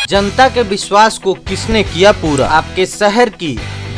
जनता के विश्वास को किसने किया पूरा? आपके शहर की,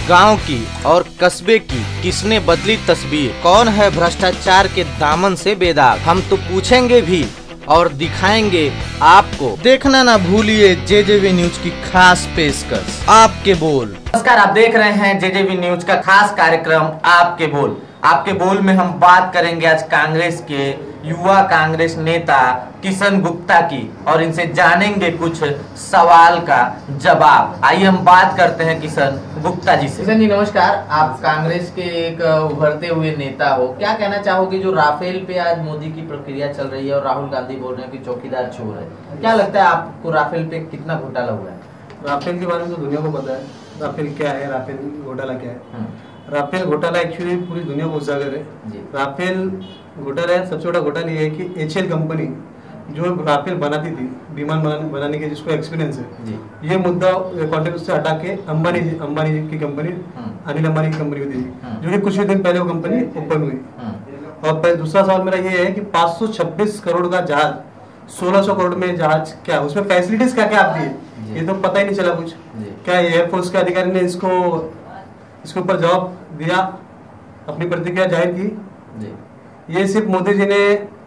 गांव की और कस्बे की किसने बदली तस्वीर? कौन है भ्रष्टाचार के दामन से बेदाग? हम तो पूछेंगे भी और दिखाएंगे आपको। देखना ना भूलिए जेजेवी न्यूज की खास पेशकश आपके बोल। नमस्कार, आप देख रहे हैं जेजेवी न्यूज का खास कार्यक्रम आपके बोल। आपके बोल में हम बात करेंगे आज कांग्रेस के युवा कांग्रेस नेता किशन गुप्ता की और इनसे जानेंगे कुछ सवाल का जवाब। आइए हम बात करते हैं किशन गुप्ता जी से। किशन जी नमस्कार, आप कांग्रेस के एक उभरते हुए नेता हो, क्या कहना चाहोगे जो राफेल पे आज मोदी की प्रक्रिया चल रही है और राहुल गांधी बोल रहे हैं कि चौकीदार चोर है? क्या लगता है आपको राफेल पे कितना घोटाला हुआ है? राफेल के बारे में तो दुनिया को पता है, राफेल क्या है, राफेल घोटाला क्या है। राफेल घोटाला एक्चुअली पूरी दुनिया को उजागर है। राफेल घोटाला सबसे बड़ा घोटाला ये है कि एचएल कंपनी जो राफेल बनाती थी, विमान बनाने के जिसको एक्सपीरियंस है, ये मुद्दा कॉन्ट्रैक्ट से हटा के अंबानी की कंपनी, अनिल अंबानी की कंपनी होती थी, जो कि कुछ ही दिन पहले वो कंपनी ओपन हुई। और दूसरा सवाल मेरा ये है कि 526 करोड़ का जहाज, 1600 करोड़ में जहाज, क्या उसमें फैसिलिटीज क्या क्या आप दिए, ये तो पता ही नहीं चला कुछ। क्या एयरफोर्स के अधिकारी ने इसके ऊपर जवाब दिया, अपनी प्रतिक्रिया जाहिर की? ये सिर्फ मोदी जी ने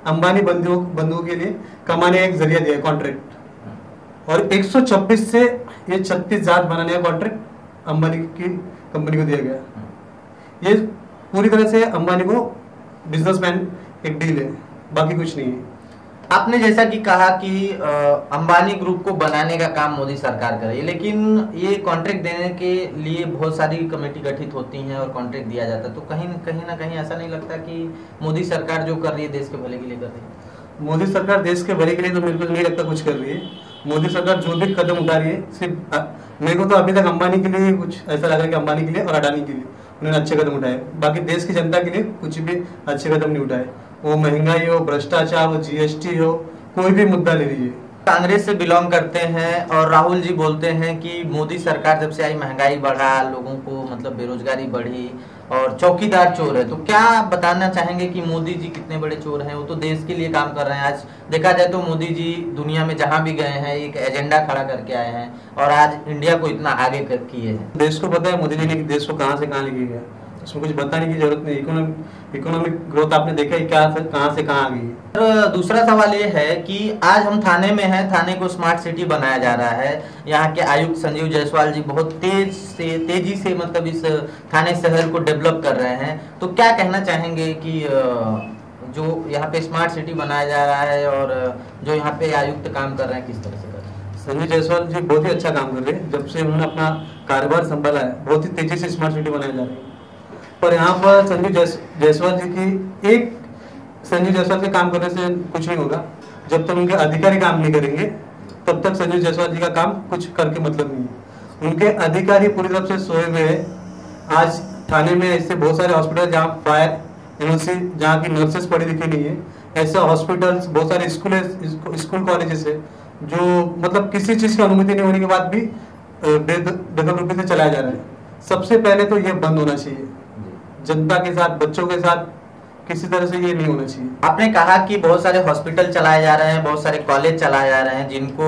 अंबानी बंधुओं के लिए कमाने एक जरिया दिया कॉन्ट्रैक्ट, और 126 से ये 36 जहाज बनाने का कॉन्ट्रैक्ट अंबानी की कंपनी को दिया गया। ये पूरी तरह से अंबानी को बिजनेसमैन एक डील है, बाकी कुछ नहीं है। आपने जैसा कि कहा कि अंबानी ग्रुप को बनाने का काम मोदी सरकार कर रही है, लेकिन ये कॉन्ट्रैक्ट देने के लिए बहुत सारी कमेटी गठित होती हैं और कॉन्ट्रैक्ट दिया जाता है, तो कहीं ना कहीं ऐसा नहीं लगता कि मोदी सरकार जो कर रही है देश के भले के लिए कर रही है? मोदी सरकार देश के भले के लिए तो मेरे को नहीं लगता कुछ कर रही है। मोदी सरकार जो भी कदम उठा रही है, सिर्फ मेरे को तो अभी तक अंबानी के लिए कुछ ऐसा लग रहा है कि अंबानी के लिए और अडानी के लिए उन्होंने अच्छे कदम उठाए, बाकी देश की जनता के लिए कुछ भी अच्छे कदम नहीं उठाए। वो महंगाई हो, भ्रष्टाचार हो, जीएसटी हो, कोई भी मुद्दा ले लीजिए। कांग्रेस से बिलोंग करते हैं और राहुल जी बोलते हैं कि मोदी सरकार जब से आई महंगाई बढ़ा, लोगों को मतलब बेरोजगारी बढ़ी और चौकीदार चोर है। तो क्या बताना चाहेंगे कि मोदी जी कितने बड़े चोर हैं? वो तो देश के लिए काम कर रहे हैं। आज देखा जाए तो मोदी जी दुनिया में जहां भी गए हैं एक एजेंडा खड़ा करके आए हैं और आज इंडिया को इतना आगे किए हैं। देश को पता है मोदी जी ने कि देश को कहां से कहां लेके गया, इसमें कुछ बताने की जरूरत नहीं। इकोनॉमिक ग्रोथ आपने देखा है क्या, कहां से कहां आ गई। और दूसरा सवाल ये है कि आज हम थाने में हैं, थाने को स्मार्ट सिटी बनाया जा रहा है। यहाँ के आयुक्त संजीव जायसवाल जी बहुत तेजी से मतलब इस थाने शहर को डेवलप कर रहे हैं। तो क्या कहना चाहेंगे कि जो यहाँ पे स्मार्ट सिटी बनाया जा रहा है और जो यहाँ पे आयुक्त काम कर रहे हैं किस तरह से कर रहे हैं? संजीव जायसवाल जी बहुत ही अच्छा काम कर रहे हैं। जब से उन्होंने अपना कारोबार संभाला है, बहुत ही तेजी से स्मार्ट सिटी बनाई जा रही है। पर यहाँ पर संजीव जायसवाल जी की संजीव जायसवाल के काम करने से कुछ नहीं होगा। जब तक उनके अधिकारी काम नहीं करेंगे तब तक संजीव जायसवाल जी का काम कुछ करके मतलब नहीं है। उनके अधिकारी पूरी तरह से सोए हुए हैं। आज थाने में ऐसे बहुत सारे हॉस्पिटल जहाँ फायर एनओसी, जहाँ की नर्सेस पढ़ी लिखी नहीं है, ऐसे हॉस्पिटल्स, बहुत सारे स्कूल कॉलेजेस है जो मतलब किसी चीज की अनुमति नहीं होने के बाद भी बेदखल से चलाया जा रहा है। सबसे पहले तो ये बंद होना चाहिए। जनता के साथ, बच्चों के साथ किसी तरह से ये नहीं होना चाहिए। आपने कहा कि बहुत सारे हॉस्पिटल चलाए जा रहे हैं, बहुत सारे कॉलेज चलाए जा रहे हैं जिनको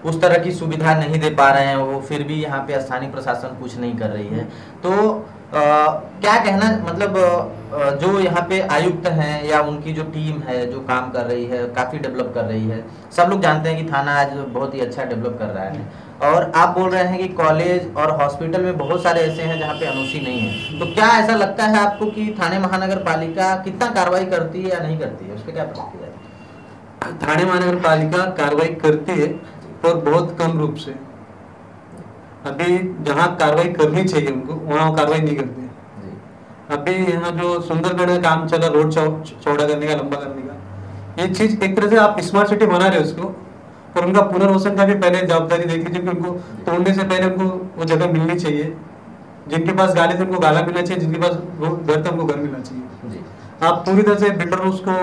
उस तरह की सुविधा नहीं दे पा रहे हैं वो, फिर भी यहाँ पे स्थानीय प्रशासन कुछ नहीं कर रही है। तो क्या कहना मतलब जो यहाँ पे आयुक्त हैं या उनकी जो टीम है जो काम कर रही है, काफी डेवलप कर रही है। सब लोग जानते हैं कि थाना आज बहुत ही अच्छा डेवलप कर रहा है और आप बोल रहे हैं कि कॉलेज और हॉस्पिटल में बहुत सारे ऐसे हैं जहाँ पे एनओसी नहीं है। तो क्या ऐसा लगता है आपको कि थाने महानगर पालिका कितना कार्रवाई करती है या नहीं करती है? उसके क्या प्रतिक्रिया है? थाने महानगर पालिका कार्रवाई करती है पर बहुत कम रूप से। अभी जहाँ कार्रवाई करनी चाहिए उनको, वहाँ वो कार्रवाई नहीं करते। अभी यहाँ जो सुंदरगढ़ में काम चला, रोड चौड़ा करने का, लंबा करने का, ये चीज एक तरह से आप स्मार्ट सिटी बना रहे हो उसको, पर उनका पुनर्वसन का भी पहले जवाबदारी देख लीजिए कि उनको तोड़ने से पहले उनको वो जगह मिलनी चाहिए। जिनके पास गाली थे उनको गाला मिलना चाहिए, जिनके पास घर था उनको घर मिलना चाहिए। आप पूरी तरह से बिल्डर उसको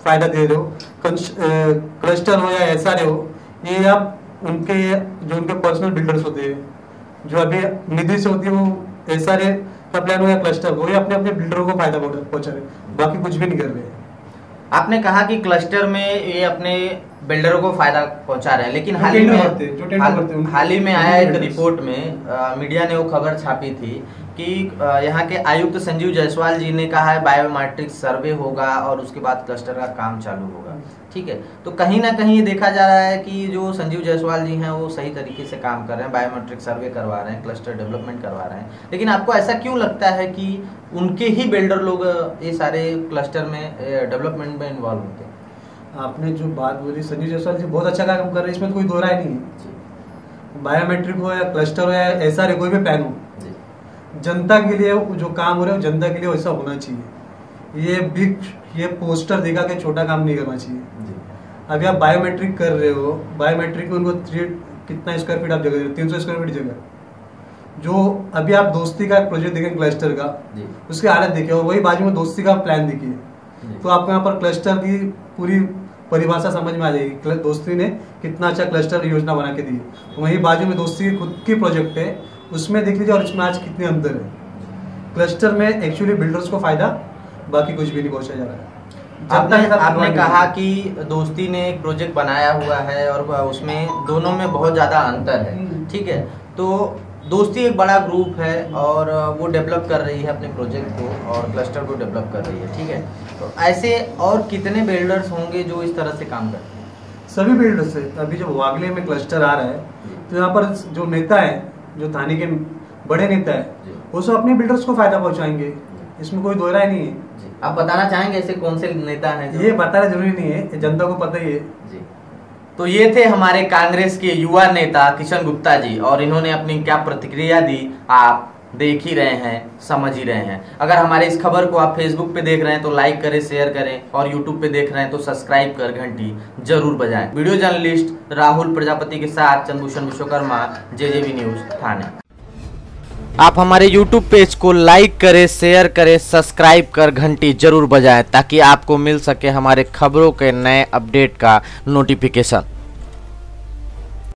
फायदा दे रहे हो, क्लस्टर हो या एसआर हो, ये आप उनके जो उनके पर्सनल बिल्डर्स होते हैं, जो अभी निधि से होती है, वो एसआर का प्लान हो या क्लस्टर हो, ये अपने बिल्डरों को फायदा पहुंचा रहे, बाकी कुछ भी नहीं कर रहे। आपने कहा कि क्लस्टर में ये अपने बिल्डरों को फायदा पहुंचा रहे हैं। लेकिन हाल ही में आया एक रिपोर्ट में मीडिया ने वो खबर छापी थी कि यहाँ के आयुक्त संजीव जायसवाल जी ने कहा है बायोमेट्रिक सर्वे होगा और उसके बाद क्लस्टर का काम चालू होगा। ठीक है, तो कहीं ना कहीं ये देखा जा रहा है कि जो संजीव जायसवाल जी हैं वो सही तरीके से काम कर रहे हैं, बायोमेट्रिक सर्वे करवा रहे हैं, क्लस्टर डेवलपमेंट करवा रहे हैं। लेकिन आपको ऐसा क्यों लगता है कि उनके ही बिल्डर लोग ये सारे क्लस्टर में डेवलपमेंट में इन्वॉल्व होते हैं? आपने जो बात बोली, संजीव जायसवाल जी बहुत अच्छा काम कर रहे हैं, इसमें तो कोई दो राय नहीं है। बायोमेट्रिक हो या क्लस्टर हो या ऐसा कोई भी पैन हो, जनता के लिए जो काम हो रहा है जनता के लिए वैसा होना चाहिए। ये पोस्टर दिखा के छोटा काम नहीं करना चाहिए। अभी आप बायोमेट्रिक कर रहे हो, बायोमेट्रिक में उनको कितना स्क्वायर फीट आप जगह दे रहे हो? 300 स्क्वायर फीट जगह। जो अभी आप दोस्ती का प्रोजेक्ट देखें क्लस्टर का, उसकी हालत देखिए और वही बाजू में दोस्ती का प्लान देखिए, तो आपको यहाँ पर क्लस्टर की पूरी परिभाषा समझ में आ जाएगी। दोस्ती ने कितना अच्छा क्लस्टर योजना बना के दी। वही बाजू में दोस्ती की खुद की प्रोजेक्ट है, उसमें देख लीजिए और इसमें आज कितने अंतर है। क्लस्टर में एक्चुअली बिल्डर्स को फायदा, बाकी कुछ भी नहीं पहुंचा जा रहा है। आपने कहा कि दोस्ती ने एक प्रोजेक्ट बनाया हुआ है और उसमें दोनों में बहुत ज़्यादा अंतर है। ठीक है, तो दोस्ती एक बड़ा ग्रुप है और वो डेवलप कर रही है अपने प्रोजेक्ट को और क्लस्टर को डेवलप कर रही है। ठीक है, तो ऐसे और कितने बिल्डर्स होंगे जो इस तरह से काम करते हैं? सभी बिल्डर्स है। अभी जब वागले में क्लस्टर आ रहा है तो यहाँ पर जो नेता है, जो थाने के बड़े नेता है, वो सब अपने बिल्डर्स को फायदा पहुंचाएंगे, इसमें कोई दो राय नहीं है। आप बताना चाहेंगे ऐसे कौन से नेता हैं? ये बताना जरूरी नहीं है, जनता को पता ही है जी। तो ये थे हमारे कांग्रेस के युवा नेता किशन गुप्ता जी और इन्होंने अपनी क्या प्रतिक्रिया दी आप देख ही रहे हैं, समझ ही रहे हैं। अगर हमारे इस खबर को आप फेसबुक पे देख रहे हैं तो लाइक करें, शेयर करें और यूट्यूब पे देख रहे हैं तो सब्सक्राइब कर घंटी जरूर बजाएं। वीडियो जर्नलिस्ट राहुल प्रजापति के साथ चंद्रभूषण विश्वकर्मा, JJV न्यूज थाने। आप हमारे YouTube पेज को लाइक करें, शेयर करें, सब्सक्राइब कर घंटी जरूर बजाएं ताकि आपको मिल सके हमारे खबरों के नए अपडेट का नोटिफिकेशन।